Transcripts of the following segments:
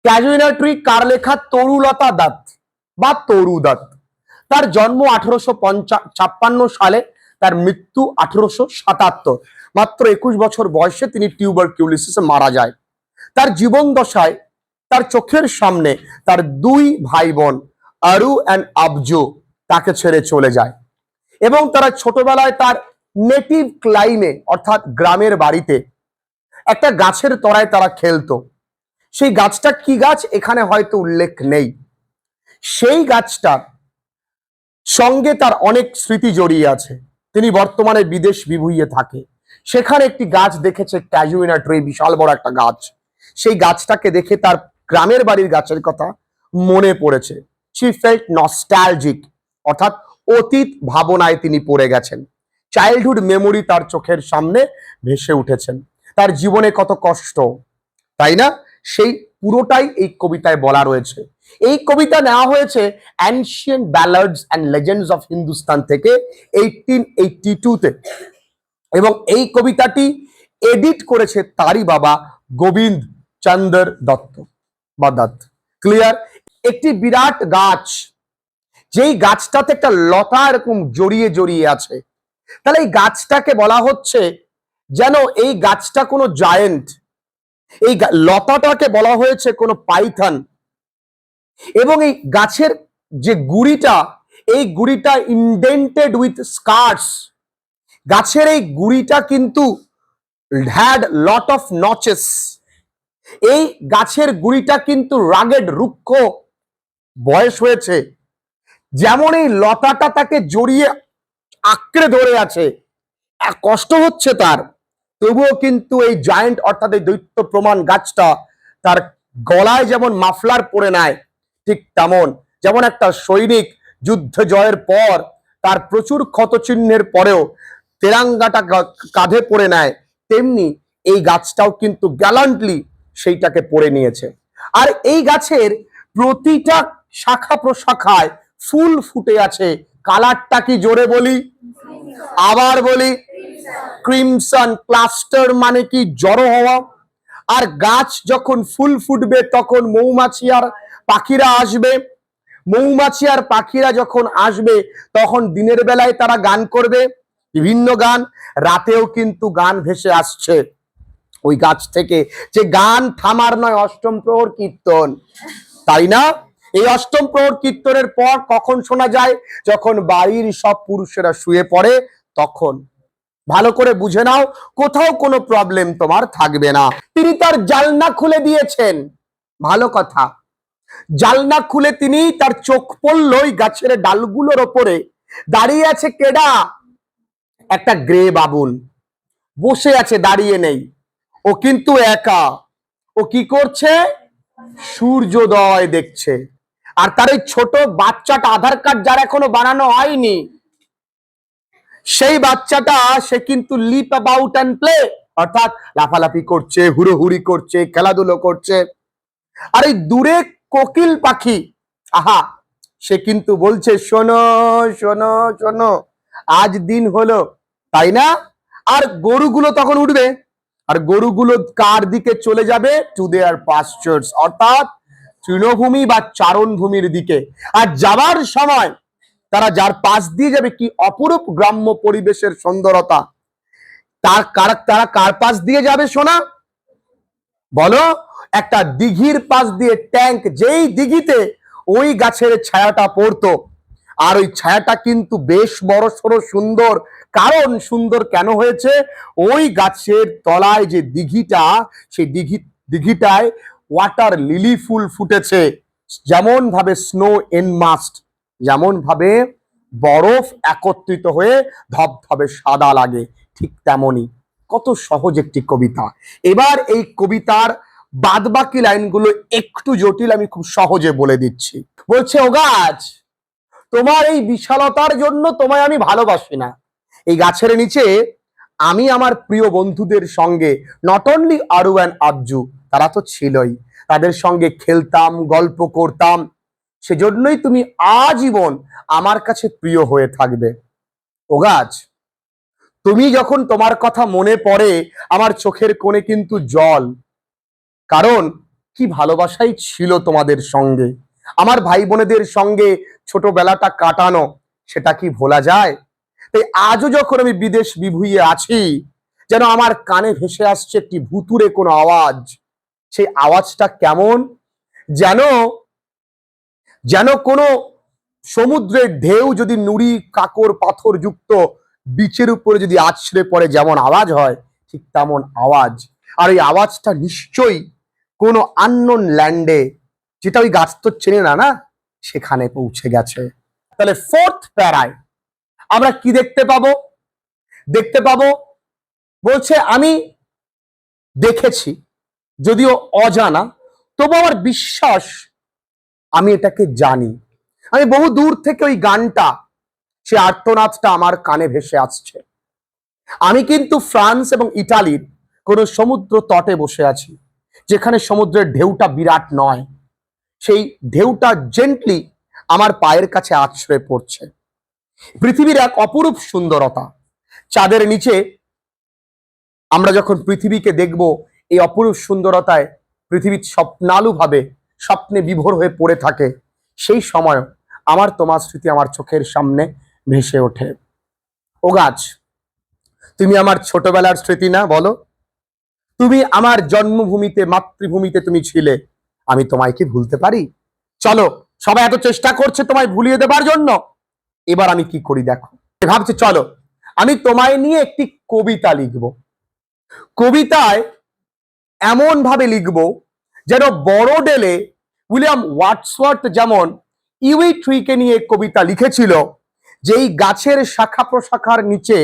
ক্যাজুইনা tree কার লেখা? তরুলতা দত্ত বা তরু দত্ত। তার জন্ম 1856 সালে, তার মৃত্যু 1877। মাত্র 21 বছর বয়সে তিনি টিউবারকিউলিসিসে মারা যায়। তার জীবন দশায় তার চোখের সামনে তার দুই ভাই বোন আরু অ্যান্ড আবজু তাকে ছেড়ে চলে যায় এবং তারা ছোটবেলায় তার নেটিভ ক্লাইমে অর্থাৎ গ্রামের বাড়িতে একটা গাছের তলায় তারা খেলতো। সেই গাছটা কি গাছ এখানে হয়তো উল্লেখ নেই। সেই গাছটার সঙ্গে তার অনেক স্মৃতি জড়িয়ে আছে। তিনি বর্তমানে বিদেশ বিভুঁইয়ে থাকে। সেখানে একটি গাছ দেখেছে, ক্যাজুইনা ট্রি, বিশাল বড় একটা গাছ। সেই গাছটাকে দেখে তার গ্রামের বাড়ির গাছের কথা মনে পড়েছে। শি ফেল্ট নস্টালজিক, অর্থাৎ অতীত ভাবনায় তিনি পড়ে গেছেন। চাইল্ডহুড মেমোরি তার চোখের সামনে ভেসে উঠেছেন। তার জীবনে কত কষ্ট, তাই না? সেই পুরোটাই এই কবিতায় বলা রয়েছে। এই কবিতা নেওয়া হয়েছে ancient ballads and legends of Hindustan থেকে 1882-তে, এবং এই কবিতাটি এডিট করেছে তারই বাবা গোবিন্দ চন্দ্র দত্ত বা দত্ত। ক্লিয়ার? একটি বিরাট গাছ, যেই গাছটাতে একটা লতা এরকম জড়িয়ে জড়িয়ে আছে, তাহলে এই গাছটাকে বলা হচ্ছে যেন এই গাছটা কোনো জায়েন্ট, এই লতাটাকে বলা হয়েছে কোনো পাইথন, এবং এই গাছের যে গুড়িটা, এই গুড়িটা ইনডেন্টেড উইথ স্কার্স। গাছের এই গুড়িটা কিন্তু হ্যাড লট অফ নচেস। এই গাছের গুড়িটা কিন্তু রাগেড, রুক্ষ বয়স হয়েছে। যেমন এই লতাটা তাকে জড়িয়ে আঁকড়ে ধরে আছে, কষ্ট হচ্ছে তার, তবুও কিন্তু এই জায়েন্ট অর্থাৎ এই দৈত্য প্রমাণ গাছটা তার গলায় যেমন মাফলার পরে নেয়, ঠিক তেমন যেমন একটা সৈনিক যুদ্ধ জয়ের পর তার প্রচুর ক্ষতচিহ্নের পরেও তেরাঙ্গাটা কাঁধে পরে নেয়, তেমনি এই গাছটাও কিন্তু গ্যালান্টলি সেইটাকে পরে নিয়েছে। আর এই গাছের প্রতিটা শাখা প্রশাখায় ফুল ফুটে আছে। কালারটা কি? জোরে বলি, আবার বলি, ক্রিমসন। ক্লাস্টার মানে কি? জড়ো হওয়া। আর গাছ যখন ফুল ফুটবে তখন মৌমাছি আর পাখিরা আসবে। মৌমাছি আর পাখিরা যখন আসবে তখন দিনের বেলায় তারা গান করবে, বিভিন্ন গান। রাতেও কিন্তু গান ভেসে আসছে ওই গাছ থেকে, যে গান থামার নয়, অষ্টম প্রহর কীর্তন, তাই না? এই অষ্টম প্রহর কীর্তনের পর কখন শোনা যায়? যখন বাড়ির সব পুরুষেরা শুয়ে পড়ে তখন। ভালো করে বুঝে নাও, কোথাও কোনো প্রবলেম তোমার থাকবে না। তিনি তার জালনা খুলে দিয়েছেন, ভালো কথা। জালনা খুলে তিনি তার চোখ পড়ল ওই গাছের ডালগুলোর ওপরে দাঁড়িয়ে আছে কেডা? একটা গ্রে বাবুন বসে আছে, দাঁড়িয়ে নেই। ও কিন্তু একা। ও কি করছে? সূর্যোদয় দেখছে। আর তার এই ছোট বাচ্চাটা, আধার কার্ড যার এখনো বানানো হয়নি, সেই বাচ্চাটা সে কিন্তু লিপ অ্যাবাউট অ্যান্ড প্লে, অর্থাৎ লাফালাফি করছে, হুড়োহুড়ি করছে, খেলাধুলো করছে। আর এই দূরে কোকিল পাখি, আহা, সে কিন্তু বলছে শোনো শোনো শোনো, আজ দিন হলো, তাই না? আর গরুগুলো তখন উঠবে, আর গরুগুলো কার দিকে চলে যাবে? টু দেয়ার পাস্টার্স, অর্থাৎ তৃণভূমি বা চারণভূমির দিকে। আর যাবার সময় তারা যার পাশ দিয়ে যাবে, কি অপরূপ গ্রাম্য পরিবেশের সুন্দরতা। তারা কার পাশ দিয়ে যাবে সোনা? বলো। একটা দিঘির পাশ দিয়ে, ট্যাঙ্ক, যেই দিঘিতে ওই গাছের ছায়াটা পড়তো। আর ওই ছায়াটা কিন্তু বেশ বড় সড়ো সুন্দর। কারণ সুন্দর কেন হয়েছে? ওই গাছের তলায় যে দিঘিটা, সেই দিঘিটায় ওয়াটার লিলি ফুল ফুটেছে। যেমন ভাবে স্নো এনমাস্ট, যেমন ভাবে বরফ একত্রিত হয়ে ধবধবে সাদা লাগে, ঠিক তেমনই। কত সহজ একটি কবিতা। এবার এই কবিতার বাদবাকি লাইনগুলো একটু জটিল, আমি খুব সহজে বলে দিচ্ছি। বলছে, ও গাছ, তোমার এই বিশালতার জন্য তোমায় আমি ভালোবাসি না। এই গাছের নিচে আমি আমার প্রিয় বন্ধুদের সঙ্গে, নট অনলি আরু অ্যান্ড আবজু, তারা তো ছিলই, তাদের সঙ্গে খেলতাম, গল্প করতাম। সেজন্যই তুমি আজীবন আমার কাছে প্রিয় হয়ে থাকবে। ও গাছ, তুমি যখন তোমার কথা মনে পড়ে, আমার চোখের কোণে কিন্তু জল। কারণ কি ভালোবাসাই ছিল তোমাদের সঙ্গে, আমার ভাই বোনেদের সঙ্গে ছোটবেলাটা কাটানো, সেটা কি ভোলা যায়? তাই আজও যখন আমি বিদেশ বিভুঁইয়ে আছি, যেন আমার কানে ভেসে আসছে একটি ভুতুরে কোনো আওয়াজ। সেই আওয়াজটা কেমন, যেন যেন কোনো সমুদ্রের ঢেউ যদি নুড়ি কাকর পাথর যুক্ত বিচের উপরে যদি আছড়ে পড়ে যেমন আওয়াজ হয়, ঠিক তেমন আওয়াজ। আর এই আওয়াজটা নিশ্চয়ই কোনো আননোন ল্যান্ডে, যেটা ওই গাছ তো চেনে না, না সেখানে পৌঁছে গেছে। তাহলে ফোর্থ প্যারায় আমরা কি দেখতে পাবো? দেখতে পাবো বলছে আমি দেখেছি, যদিও অজানা, তবু আমার বিশ্বাস আমি এটাকে জানি। আমি বহু দূর থেকে ওই গানটা, সে আর্তনাদটা আমার কানে ভেসে আসছে। আমি কিন্তু ফ্রান্স এবং ইটালির কোনো সমুদ্র তটে বসে আছি, যেখানে সমুদ্রের ঢেউটা বিরাট নয়, সেই ঢেউটা জেন্টলি আমার পায়ের কাছে আছড়ে পড়ছে। পৃথিবীর এক অপরূপ সুন্দরতা, চাঁদের নিচে আমরা যখন পৃথিবীকে দেখব, এই অপরূপ সুন্দরতায় পৃথিবী স্বপ্নালু ভাবে স্বপ্নে বিভোর হয়ে পড়ে থাকে, সেই সময় আমার তোমার স্মৃতি আমার চোখের সামনে ভেসে ওঠে। ও গাছ, তুমি আমার ছোটবেলার স্মৃতি না? বলো, তুমি আমার জন্মভূমিতে, মাতৃভূমিতে তুমি ছিলে, আমি তোমায় কি ভুলতে পারি? চলো, সবাই এত চেষ্টা করছে তোমায় ভুলিয়ে দেবার জন্য, এবার আমি কি করি দেখো। ভাবছি চলো আমি তোমায় নিয়ে একটি কবিতা লিখব। কবিতায় এমন ভাবে লিখব যেন বড়ডেলে উইলিয়াম ওয়ার্ডসওয়ার্থ যেমন ইউই ট্রিকে নিয়ে কবিতা লিখেছিল, যেই গাছের শাখা প্রশাখার নিচে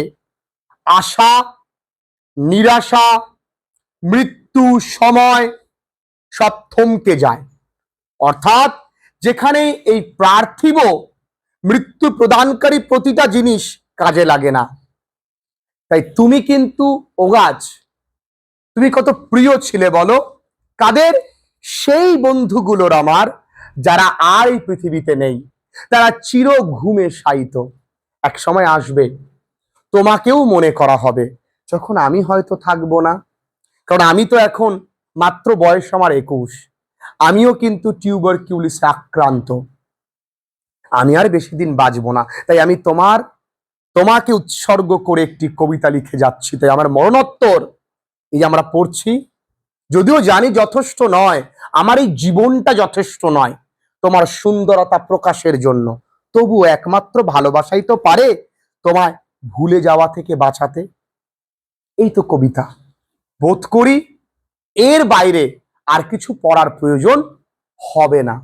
আশা, নিরাশা, মৃত্যু, সময় সব থমকে যায়। অর্থাৎ যেখানে এই পার্থিব মৃত্যু প্রদানকারী প্রতিটা জিনিস কাজে লাগে না। তাই তুমি কিন্তু ও গাছ, তুমি কত প্রিয় ছিলে বলো কাদের? সেই বন্ধুগুলোর আমার, যারা আর এই পৃথিবীতে নেই, তারা চির ঘুমে শায়িত। এক সময় আসবে তোমাকেও মনে করা হবে, যখন আমি হয়তো থাকবো না। কারণ আমি তো এখন মাত্র বয়স আমার 21, আমিও কিন্তু টিউবারকিউলিসে আক্রান্ত, আমি আর বেশি দিন বাঁচবো না। তাই আমি তোমাকে উৎসর্গ করে একটি কবিতা লিখে যাচ্ছি। তাই আমার মরণোত্তর এই যে আমরা পড়ছি, যদিও জানি যথেষ্ট নয়, আমার এই জীবনটা যথেষ্ট নয় তোমার সুন্দরতা প্রকাশের জন্য, তবু একমাত্র ভালোবাসাই তো পারে তোমায় ভুলে যাওয়া থেকে বাঁচাতে। এই তো কবিতা। বোধ করি এর বাইরে আর কিছু পড়ার প্রয়োজন হবে না।